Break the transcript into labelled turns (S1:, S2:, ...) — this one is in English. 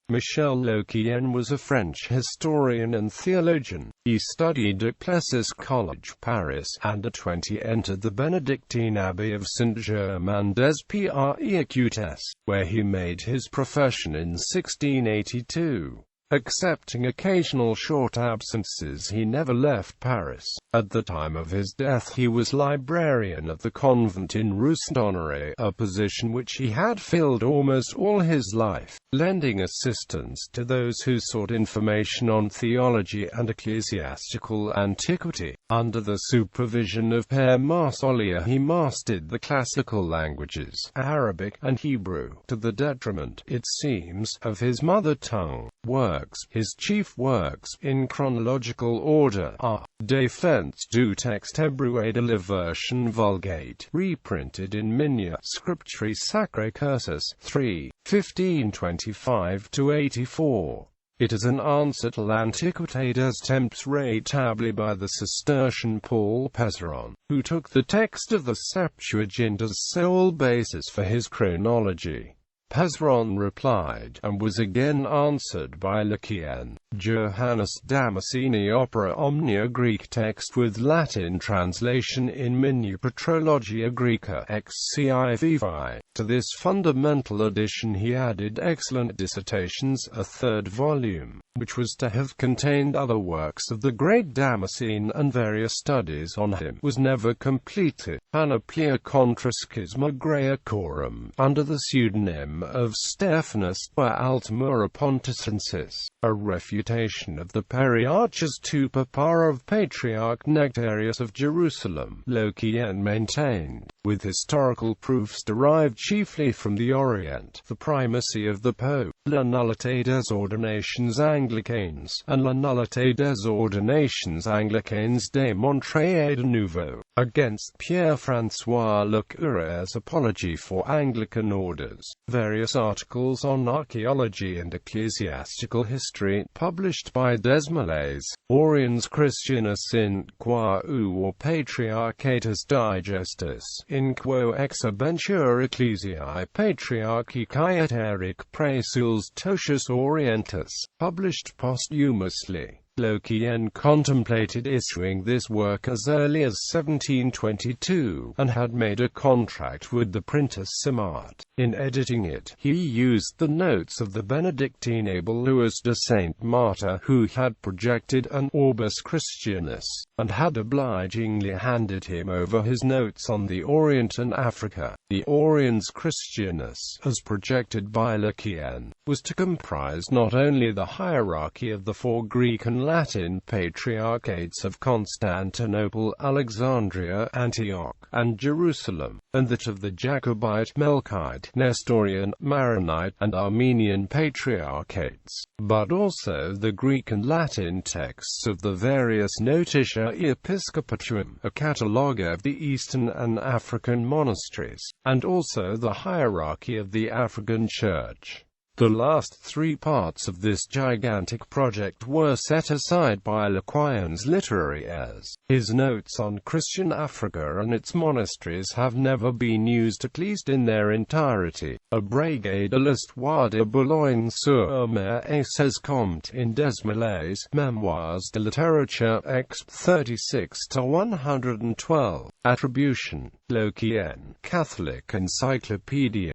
S1: Michel Le Quien was a French historian and theologian. He studied at Plessis College, Paris, and at 20 entered the Benedictine Abbey of Saint-Germain-des-Prés, where he made his profession in 1682. Excepting occasional short absences, he never left Paris. At the time of his death he was librarian of the convent in Rue Saint-Honoré, a position which he had filled almost all his life, lending assistance to those who sought information on theology and ecclesiastical antiquity. Under the supervision of Père Marsollier he mastered the classical languages, Arabic and Hebrew, to the detriment, it seems, of his mother tongue. His chief works, in chronological order, are Défense du texte hébreu et de la version vulgate, reprinted in Migne Scripturi Sacrae Cursus, 3, 1525–84. It is an answer to l'Antiquité des Temps rétabli by the Cistercian Paul Pézeron, who took the text of the Septuagint as sole basis for his chronology. Pézeron replied, and was again answered by Le Quien, Johannes Damascene opera omnia Greek text with Latin translation in Migne Patrologia Graeca XCIVI. To this fundamental addition he added excellent dissertations, a third volume, which was to have contained other works of the great Damascene and various studies on him, was never completed. Panoplia contra schisma Graecorum, under the pseudonym of Stephanus per Altamura Ponticensis, a refutation of the Periarchus tu Papa of Patriarch Nectarius of Jerusalem, Le Quien maintained, with historical proofs derived chiefly from the Orient, the primacy of the Pope, la nullité des ordinations anglicanes, and la nullité des ordinations anglicanes démontrée de nouveau, against Pierre-François Le Curé's apology for Anglican orders. Various articles on archaeology and ecclesiastical history, published by Desmoulins, Oriens Christianus in qua ou Patriarchatus Digestus, in quo exhibentur ecclesiae patriarchicae et eric praesules totius orientus, published posthumously. Le Quien contemplated issuing this work as early as 1722, and had made a contract with the printer Simard. In editing it, he used the notes of the Benedictine Abel Louis de Saint Martin, who had projected an Orbis Christianus, and had obligingly handed him over his notes on the Orient and Africa. The Oriens Christianus, as projected by Le Quien, was to comprise not only the hierarchy of the four Greek and Latin patriarchates of Constantinople, Alexandria, Antioch, and Jerusalem, and that of the Jacobite, Melkite, Nestorian, Maronite, and Armenian patriarchates, but also the Greek and Latin texts of the various Notitia Episcopatuum, a catalogue of the Eastern and African monasteries, and also the hierarchy of the African Church. The last three parts of this gigantic project were set aside by Le Quien's literary heirs. His notes on Christian Africa and its monasteries have never been used, at least in their entirety. Abrégé de l'histoire de Boulogne-sur-Mer et ses comptes in Desmoulins, Memoirs de littérature exp. 36–112. Attribution. Le Quien, Catholic Encyclopedia.